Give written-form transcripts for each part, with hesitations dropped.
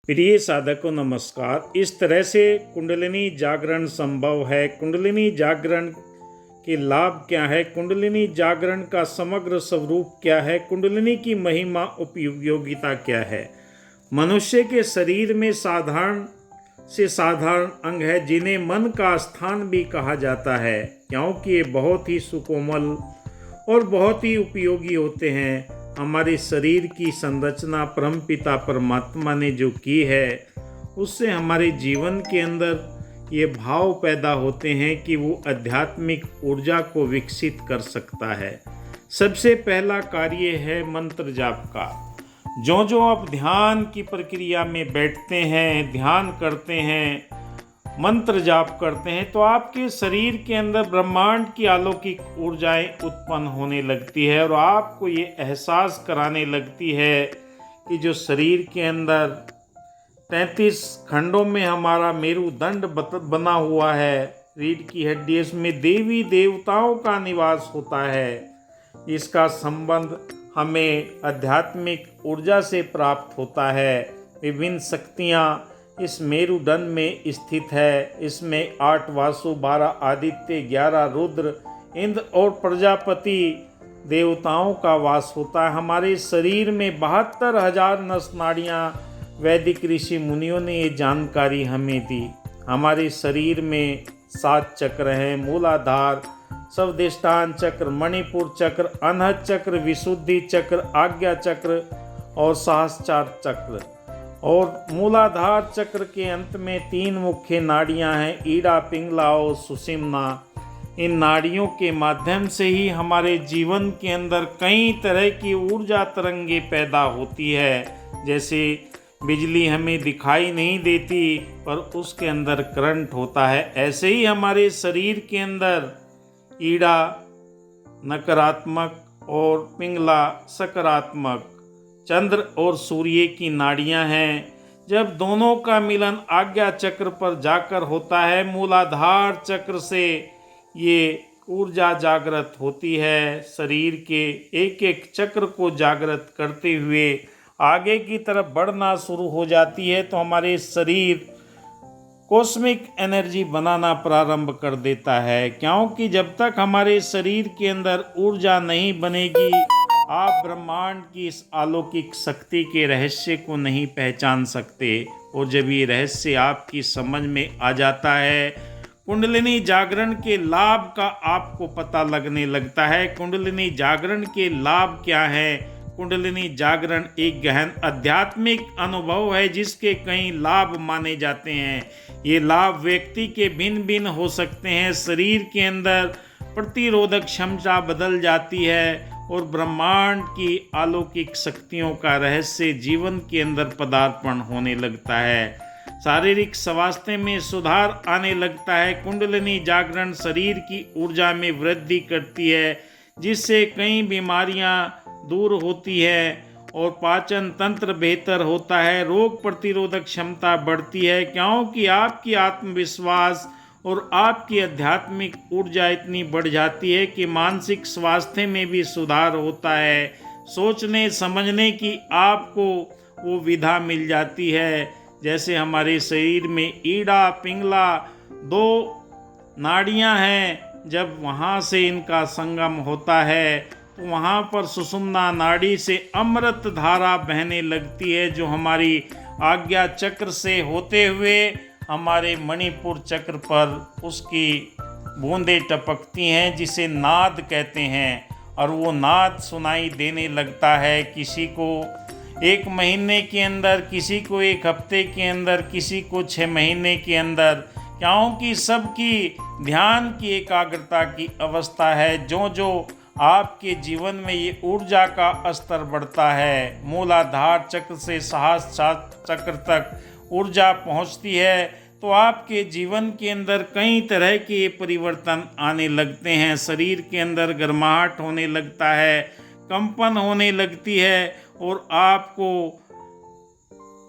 प्रिय साधकों नमस्कार। इस तरह से कुंडलिनी जागरण संभव है। कुंडलिनी जागरण के लाभ क्या है, कुंडलिनी जागरण का समग्र स्वरूप क्या है, कुंडलिनी की महिमा उपयोगिता क्या है। मनुष्य के शरीर में साधारण से साधारण अंग है जिन्हें मन का स्थान भी कहा जाता है, क्योंकि ये बहुत ही सुकोमल और बहुत ही उपयोगी होते हैं। हमारे शरीर की संरचना परमपिता परमात्मा ने जो की है, उससे हमारे जीवन के अंदर ये भाव पैदा होते हैं कि वो आध्यात्मिक ऊर्जा को विकसित कर सकता है। सबसे पहला कार्य है मंत्र जाप का। जो जो आप ध्यान की प्रक्रिया में बैठते हैं, ध्यान करते हैं, मंत्र जाप करते हैं, तो आपके शरीर के अंदर ब्रह्मांड की अलौकिक ऊर्जाएं उत्पन्न होने लगती है और आपको ये एहसास कराने लगती है कि जो शरीर के अंदर 33 खंडों में हमारा मेरुदंड बना हुआ है, रीढ़ की हड्डी, इसमें देवी देवताओं का निवास होता है। इसका संबंध हमें आध्यात्मिक ऊर्जा से प्राप्त होता है। विभिन्न शक्तियाँ इस मेरुदंड में स्थित है। इसमें 8 वासु, 12 आदित्य, 11 रुद्र, इंद्र और प्रजापति देवताओं का वास होता है। हमारे शरीर में 72,000 नस नाड़ियाँ, वैदिक ऋषि मुनियों ने ये जानकारी हमें दी। हमारे शरीर में 7 चक्र हैं: मूलाधार, स्वादिष्ठान चक्र, मणिपुर चक्र, अनहद चक्र, विशुद्धि चक्र, आज्ञा चक्र और सहस्त्रार चक्र। और मूलाधार चक्र के अंत में 3 मुख्य नाड़ियां हैं: ईड़ा, पिंगला और सुषुम्ना। इन नाड़ियों के माध्यम से ही हमारे जीवन के अंदर कई तरह की ऊर्जा तरंगे पैदा होती है। जैसे बिजली हमें दिखाई नहीं देती पर उसके अंदर करंट होता है, ऐसे ही हमारे शरीर के अंदर ईड़ा नकारात्मक और पिंगला सकारात्मक चंद्र और सूर्य की नाड़ियां हैं। जब दोनों का मिलन आज्ञा चक्र पर जाकर होता है, मूलाधार चक्र से ये ऊर्जा जागृत होती है। शरीर के एक एक चक्र को जागृत करते हुए आगे की तरफ बढ़ना शुरू हो जाती है, तो हमारे शरीर कॉस्मिक एनर्जी बनाना प्रारंभ कर देता है। क्योंकि जब तक हमारे शरीर के अंदर ऊर्जा नहीं बनेगी, आप ब्रह्मांड की इस अलौकिक शक्ति के रहस्य को नहीं पहचान सकते। और जब ये रहस्य आपकी समझ में आ जाता है, कुंडलिनी जागरण के लाभ का आपको पता लगने लगता है। कुंडलिनी जागरण के लाभ क्या है? कुंडलिनी जागरण एक गहन आध्यात्मिक अनुभव है जिसके कई लाभ माने जाते हैं। ये लाभ व्यक्ति के भिन्न भिन्न हो सकते हैं। शरीर के अंदर प्रतिरोधक क्षमता बदल जाती है और ब्रह्मांड की अलौकिक शक्तियों का रहस्य जीवन के अंदर पदार्पण होने लगता है। शारीरिक स्वास्थ्य में सुधार आने लगता है। कुंडलिनी जागरण शरीर की ऊर्जा में वृद्धि करती है, जिससे कई बीमारियां दूर होती है और पाचन तंत्र बेहतर होता है। रोग प्रतिरोधक क्षमता बढ़ती है, क्योंकि आपकी आत्मविश्वास और आपकी आध्यात्मिक ऊर्जा इतनी बढ़ जाती है कि मानसिक स्वास्थ्य में भी सुधार होता है। सोचने समझने की आपको वो विधा मिल जाती है। जैसे हमारे शरीर में ईड़ा पिंगला 2 नाड़ियां हैं, जब वहाँ से इनका संगम होता है तो वहाँ पर सुषुम्ना नाड़ी से अमृत धारा बहने लगती है, जो हमारी आज्ञा चक्र से होते हुए हमारे मणिपुर चक्र पर उसकी बूंदें टपकती हैं, जिसे नाद कहते हैं। और वो नाद सुनाई देने लगता है किसी को 1 महीने के अंदर, किसी को 1 हफ्ते के अंदर, किसी को 6 महीने के अंदर, क्योंकि सबकी ध्यान की एकाग्रता की अवस्था है। जो जो आपके जीवन में ये ऊर्जा का स्तर बढ़ता है, मूलाधार चक्र से सहस्त्रार चक्र तक ऊर्जा पहुंचती है, तो आपके जीवन के अंदर कई तरह के परिवर्तन आने लगते हैं। शरीर के अंदर गर्माहट होने लगता है, कंपन होने लगती है और आपको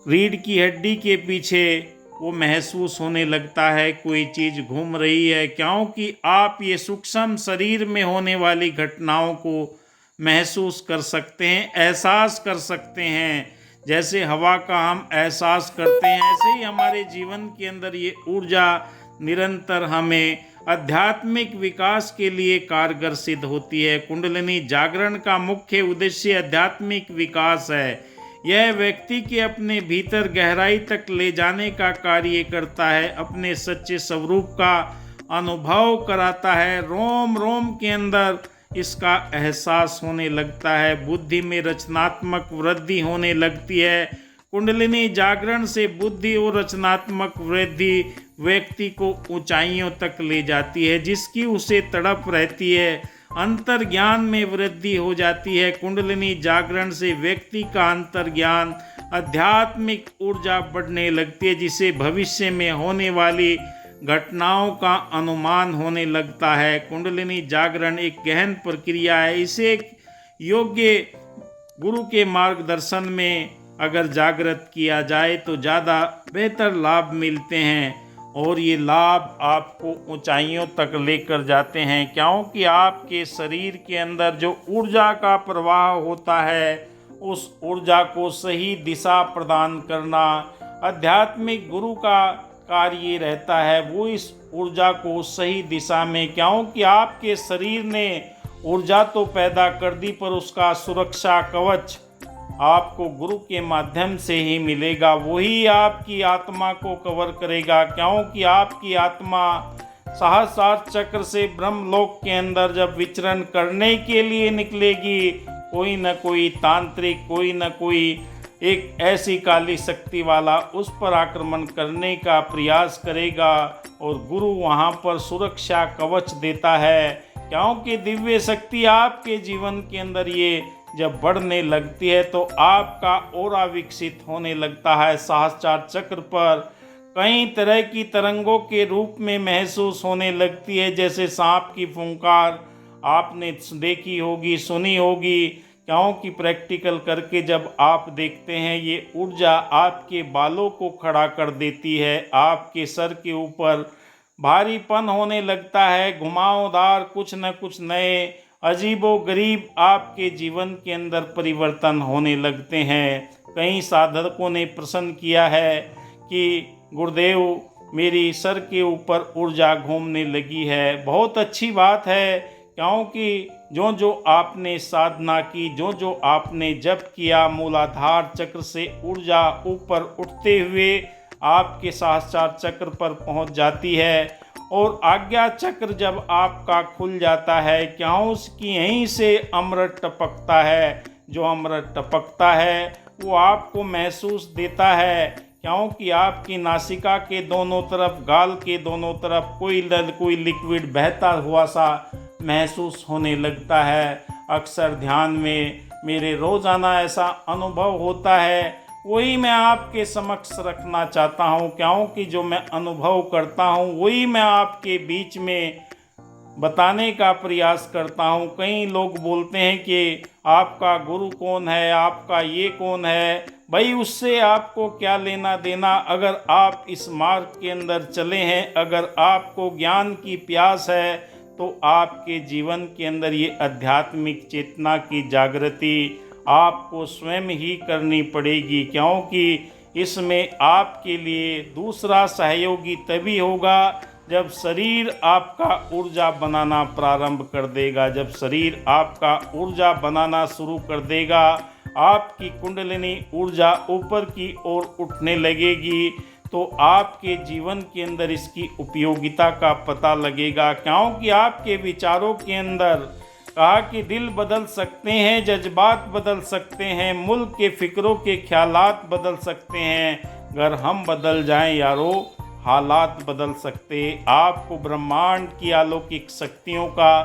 रीढ़ की हड्डी के पीछे वो महसूस होने लगता है कोई चीज़ घूम रही है, क्योंकि आप ये सूक्ष्म शरीर में होने वाली घटनाओं को महसूस कर सकते हैं, एहसास कर सकते हैं। जैसे हवा का हम एहसास करते हैं, ऐसे ही हमारे जीवन के अंदर ये ऊर्जा निरंतर हमें आध्यात्मिक विकास के लिए कारगर सिद्ध होती है। कुंडलिनी जागरण का मुख्य उद्देश्य आध्यात्मिक विकास है। यह व्यक्ति के अपने भीतर गहराई तक ले जाने का कार्य करता है, अपने सच्चे स्वरूप का अनुभव कराता है। रोम रोम के अंदर इसका एहसास होने लगता है, बुद्धि में रचनात्मक वृद्धि होने लगती है। कुंडलिनी जागरण से बुद्धि और रचनात्मक वृद्धि व्यक्ति को ऊंचाइयों तक ले जाती है, जिसकी उसे तड़प रहती है। अंतर ज्ञान में वृद्धि हो जाती है। कुंडलिनी जागरण से व्यक्ति का अंतर ज्ञान, आध्यात्मिक ऊर्जा बढ़ने लगती है, जिसे भविष्य में होने वाली घटनाओं का अनुमान होने लगता है। कुंडलिनी जागरण एक गहन प्रक्रिया है। इसे एक योग्य गुरु के मार्गदर्शन में अगर जागृत किया जाए तो ज़्यादा बेहतर लाभ मिलते हैं, और ये लाभ आपको ऊंचाइयों तक लेकर जाते हैं, क्योंकि आपके शरीर के अंदर जो ऊर्जा का प्रवाह होता है, उस ऊर्जा को सही दिशा प्रदान करना आध्यात्मिक गुरु का कार्य रहता है। वो इस ऊर्जा को सही दिशा में, क्योंकि आपके शरीर ने ऊर्जा तो पैदा कर दी, पर उसका सुरक्षा कवच आपको गुरु के माध्यम से ही मिलेगा। वही आपकी आत्मा को कवर करेगा, क्योंकि आपकी आत्मा सहस्रार चक्र से ब्रह्मलोक के अंदर जब विचरण करने के लिए निकलेगी, कोई न कोई तांत्रिक, कोई न कोई एक ऐसी काली शक्ति वाला उस पर आक्रमण करने का प्रयास करेगा, और गुरु वहाँ पर सुरक्षा कवच देता है। क्योंकि दिव्य शक्ति आपके जीवन के अंदर ये जब बढ़ने लगती है तो आपका ऑरा विकसित होने लगता है। सहस्रार चक्र पर कई तरह की तरंगों के रूप में महसूस होने लगती है, जैसे सांप की फुंकार आपने देखी होगी, सुनी होगी, क्योंकि प्रैक्टिकल करके जब आप देखते हैं, ये ऊर्जा आपके बालों को खड़ा कर देती है। आपके सर के ऊपर भारीपन होने लगता है, घुमावदार कुछ न कुछ नए अजीबो गरीब आपके जीवन के अंदर परिवर्तन होने लगते हैं। कई साधकों ने प्रश्न किया है कि गुरुदेव, मेरी सर के ऊपर ऊर्जा घूमने लगी है। बहुत अच्छी बात है, क्योंकि जो जो आपने साधना की, जो जो आपने जप किया, मूलाधार चक्र से ऊर्जा ऊपर उठते हुए आपके सहस्रार चक्र पर पहुंच जाती है, और आज्ञा चक्र जब आपका खुल जाता है, क्यों उसकी यहीं से अमृत टपकता है। जो अमृत टपकता है वो आपको महसूस देता है, क्योंकि आपकी नासिका के दोनों तरफ, गाल के दोनों तरफ कोई लिक्विड बहता हुआ सा महसूस होने लगता है। अक्सर ध्यान में मेरे रोज़ाना ऐसा अनुभव होता है, वही मैं आपके समक्ष रखना चाहता हूँ, क्योंकि जो मैं अनुभव करता हूँ वही मैं आपके बीच में बताने का प्रयास करता हूँ। कई लोग बोलते हैं कि आपका गुरु कौन है, आपका ये कौन है। भाई, उससे आपको क्या लेना देना। अगर आप इस मार्ग के अंदर चले हैं, अगर आपको ज्ञान की प्यास है, तो आपके जीवन के अंदर ये आध्यात्मिक चेतना की जागृति आपको स्वयं ही करनी पड़ेगी, क्योंकि इसमें आपके लिए दूसरा सहयोगी तभी होगा जब शरीर आपका ऊर्जा बनाना प्रारंभ कर देगा। जब शरीर आपका ऊर्जा बनाना शुरू कर देगा, आपकी कुंडलिनी ऊर्जा ऊपर की ओर उठने लगेगी, तो आपके जीवन के अंदर इसकी उपयोगिता का पता लगेगा। क्योंकि आपके विचारों के अंदर कहा कि दिल बदल सकते हैं, जज्बात बदल सकते हैं, मुल्क के फिक्रों के ख्यालात बदल सकते हैं। अगर हम बदल जाएं यारो, हालात बदल सकते। आपको ब्रह्मांड की अलौकिक शक्तियों का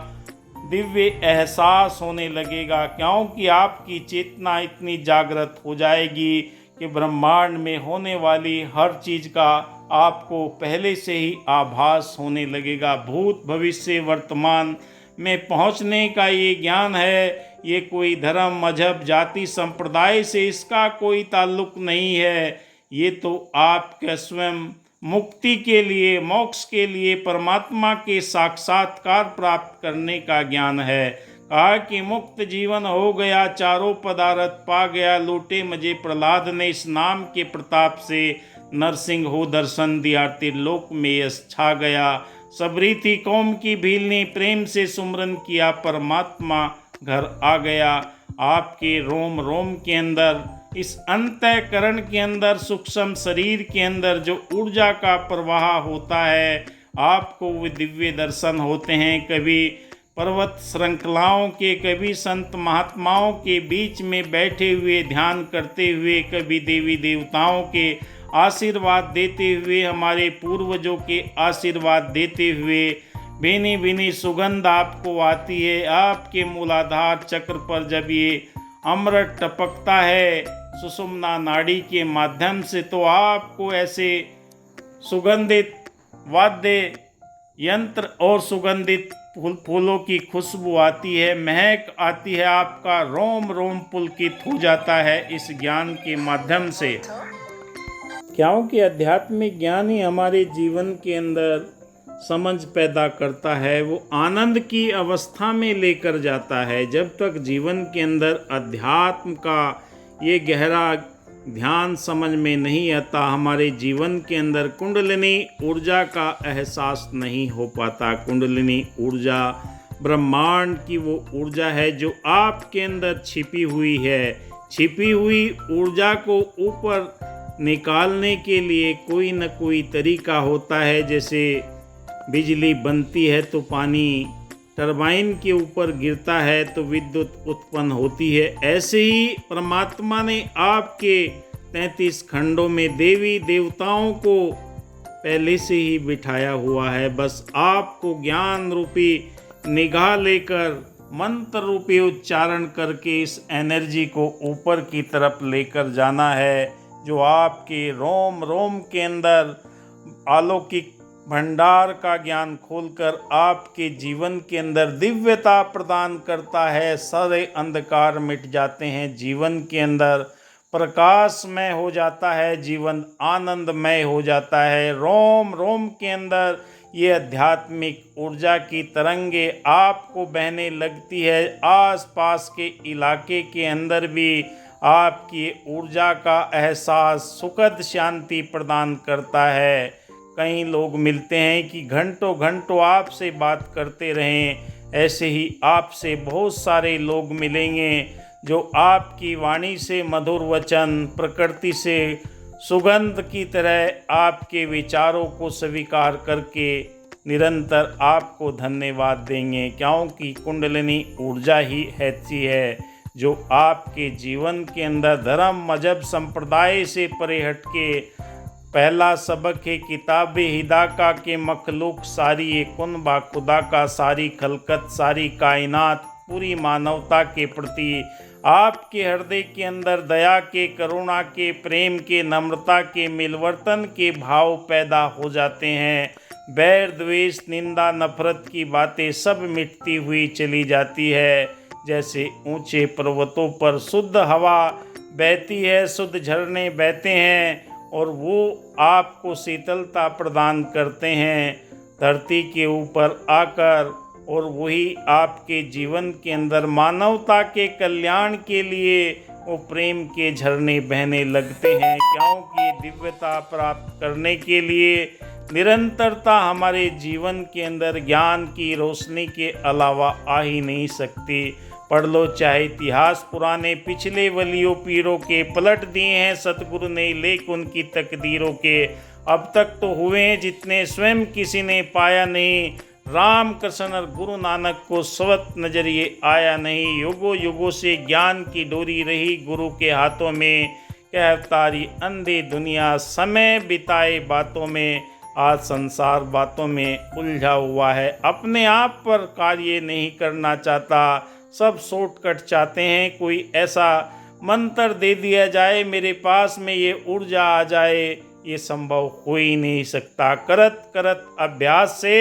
दिव्य एहसास होने लगेगा, क्योंकि आपकी चेतना इतनी जागृत हो जाएगी कि ब्रह्मांड में होने वाली हर चीज़ का आपको पहले से ही आभास होने लगेगा। भूत भविष्य वर्तमान में पहुंचने का ये ज्ञान है। ये कोई धर्म, मजहब, जाति, संप्रदाय से इसका कोई ताल्लुक नहीं है। ये तो आपके स्वयं मुक्ति के लिए, मोक्ष के लिए, परमात्मा के साक्षात्कार प्राप्त करने का ज्ञान है। कहा कि मुक्त जीवन हो गया, चारों पदार्थ पा गया, लूटे मजे प्रहलाद ने, इस नाम के प्रताप से नरसिंह हो दर्शन दिया, त्रिलोक में यश छा गया। सबरी थी कौम की भील ने, प्रेम से सुमरन किया, परमात्मा घर आ गया। आपके रोम रोम के अंदर, इस अंतःकरण के अंदर, सूक्ष्म शरीर के अंदर जो ऊर्जा का प्रवाह होता है, आपको वे दिव्य दर्शन होते हैं। कभी पर्वत श्रृंखलाओं के, कभी संत महात्माओं के बीच में बैठे हुए ध्यान करते हुए, कभी देवी देवताओं के आशीर्वाद देते हुए, हमारे पूर्वजों के आशीर्वाद देते हुए भीनी भीनी सुगंध आपको आती है। आपके मूलाधार चक्र पर जब ये अमृत टपकता है सुषुम्ना नाड़ी के माध्यम से, तो आपको ऐसे सुगंधित वाद्य यंत्र और सुगंधित फूलों की खुशबू आती है, महक आती है, आपका रोम रोम पुलकित हो जाता है इस ज्ञान के माध्यम से। क्योंकि आध्यात्मिक ज्ञान ही हमारे जीवन के अंदर समझ पैदा करता है, वो आनंद की अवस्था में लेकर जाता है। जब तक जीवन के अंदर अध्यात्म का ये गहरा ध्यान समझ में नहीं आता, हमारे जीवन के अंदर कुंडलिनी ऊर्जा का एहसास नहीं हो पाता। कुंडलिनी ऊर्जा ब्रह्मांड की वो ऊर्जा है जो आपके अंदर छिपी हुई है। छिपी हुई ऊर्जा को ऊपर निकालने के लिए कोई न कोई तरीका होता है। जैसे बिजली बनती है तो पानी टरबाइन के ऊपर गिरता है तो विद्युत उत्पन्न होती है, ऐसे ही परमात्मा ने आपके 33 खंडों में देवी देवताओं को पहले से ही बिठाया हुआ है। बस आपको ज्ञान रूपी निगाह लेकर मंत्र रूपी उच्चारण करके इस एनर्जी को ऊपर की तरफ लेकर जाना है, जो आपके रोम रोम के अंदर अलौकिक भंडार का ज्ञान खोलकर आपके जीवन के अंदर दिव्यता प्रदान करता है। सारे अंधकार मिट जाते हैं, जीवन के अंदर प्रकाशमय हो जाता है, जीवन आनंदमय हो जाता है। रोम रोम के अंदर ये आध्यात्मिक ऊर्जा की तरंगे आपको बहने लगती है। आसपास के इलाके के अंदर भी आपकी ऊर्जा का एहसास सुखद शांति प्रदान करता है। कई लोग मिलते हैं कि घंटों घंटों आपसे बात करते रहें, ऐसे ही आपसे बहुत सारे लोग मिलेंगे जो आपकी वाणी से मधुर वचन, प्रकृति से सुगंध की तरह आपके विचारों को स्वीकार करके निरंतर आपको धन्यवाद देंगे। क्योंकि कुंडलिनी ऊर्जा ही ऐसी है जो आपके जीवन के अंदर धर्म मजहब संप्रदाय से परे हटके पहला सबक है किताब हिदा का के मखलूक सारी ये कुन खुदा का, सारी खलकत सारी कायनात पूरी मानवता के प्रति आपके हृदय के अंदर दया के, करुणा के, प्रेम के, नम्रता के, मिलवर्तन के भाव पैदा हो जाते हैं। बैर द्वेष निंदा नफरत की बातें सब मिटती हुई चली जाती है। जैसे ऊंचे पर्वतों पर शुद्ध हवा बहती है, शुद्ध झरने बहते हैं और वो आपको शीतलता प्रदान करते हैं धरती के ऊपर आकर, और वही आपके जीवन के अंदर मानवता के कल्याण के लिए वो प्रेम के झरने बहने लगते हैं। क्योंकि दिव्यता प्राप्त करने के लिए निरंतरता हमारे जीवन के अंदर ज्ञान की रोशनी के अलावा आ ही नहीं सकती। पढ़ लो चाहे इतिहास पुराने, पिछले वलियों पीरों के पलट दिए हैं सतगुरु ने लेख उनकी तकदीरों के। अब तक तो हुए हैं जितने स्वयं किसी ने पाया नहीं। राम कृष्ण और गुरु नानक को स्वत नजरिए आया नहीं। युगों युगों से ज्ञान की डोरी रही गुरु के हाथों में। कह तारी अंधी दुनिया समय बिताए बातों में, आज संसार बातों में उलझा हुआ है। अपने आप पर कार्य नहीं करना चाहता, सब शॉर्टकट चाहते हैं। कोई ऐसा मंत्र दे दिया जाए मेरे पास में ये ऊर्जा आ जाए, ये संभव हो ही नहीं सकता। करत करत अभ्यास से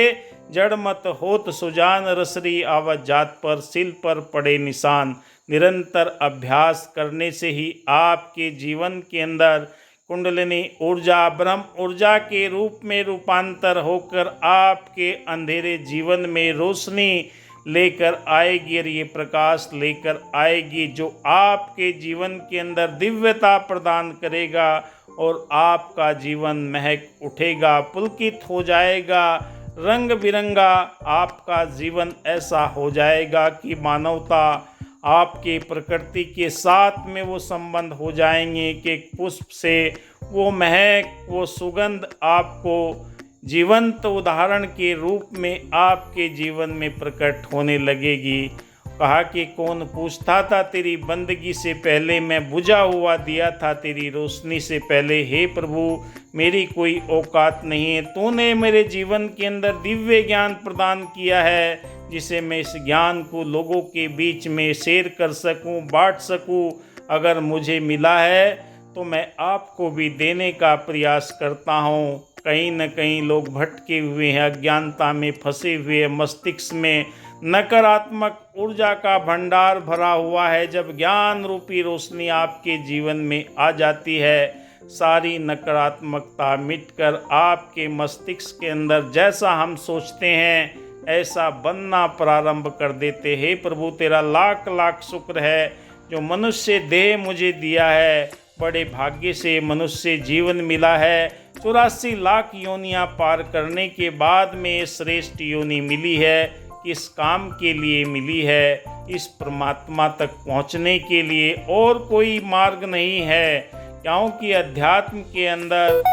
जड़ मत होत सुजान, रसरी आवत जात पर सिल पर पड़े निशान। निरंतर अभ्यास करने से ही आपके जीवन के अंदर कुंडलिनी ऊर्जा ब्रह्म ऊर्जा के रूप में रूपांतर होकर आपके अंधेरे जीवन में रोशनी लेकर आएगी और ये प्रकाश लेकर आएगी जो आपके जीवन के अंदर दिव्यता प्रदान करेगा और आपका जीवन महक उठेगा, पुलकित हो जाएगा, रंग बिरंगा आपका जीवन ऐसा हो जाएगा कि मानवता आपके प्रकृति के साथ में वो संबंध हो जाएंगे कि पुष्प से वो महक, वो सुगंध आपको जीवंत उदाहरण के रूप में आपके जीवन में प्रकट होने लगेगी। कहा कि कौन पूछता था तेरी बंदगी से पहले, मैं बुझा हुआ दिया था तेरी रोशनी से पहले। हे प्रभु, मेरी कोई औकात नहीं है, तूने मेरे जीवन के अंदर दिव्य ज्ञान प्रदान किया है जिसे मैं इस ज्ञान को लोगों के बीच में शेयर कर सकूं, बांट सकूं। अगर मुझे मिला है तो मैं आपको भी देने का प्रयास करता हूं। कहीं न कहीं लोग भटके हुए हैं, अज्ञानता में फंसे हुए हैं, मस्तिष्क में नकारात्मक ऊर्जा का भंडार भरा हुआ है। जब ज्ञान रूपी रोशनी आपके जीवन में आ जाती है, सारी नकारात्मकता मिटकर आपके मस्तिष्क के अंदर जैसा हम सोचते हैं ऐसा बनना प्रारंभ कर देते। हे प्रभु, तेरा लाख लाख शुक्र है जो मनुष्य देह मुझे दिया है। बड़े भाग्य से मनुष्य जीवन मिला है। 84 लाख योनियां पार करने के बाद में ये श्रेष्ठ योनि मिली है। किस काम के लिए मिली है? इस परमात्मा तक पहुंचने के लिए। और कोई मार्ग नहीं है, क्योंकि अध्यात्म के अंदर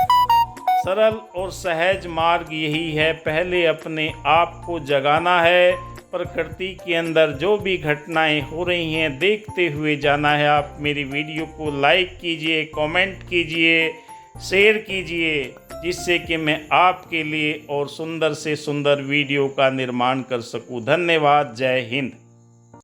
सरल और सहज मार्ग यही है। पहले अपने आप को जगाना है, प्रकृति के अंदर जो भी घटनाएं हो रही हैं देखते हुए जाना है। आप मेरी वीडियो को लाइक कीजिए, कमेंट कीजिए, शेयर कीजिए, जिससे कि मैं आपके लिए और सुंदर से सुंदर वीडियो का निर्माण कर सकूं। धन्यवाद। जय हिंद।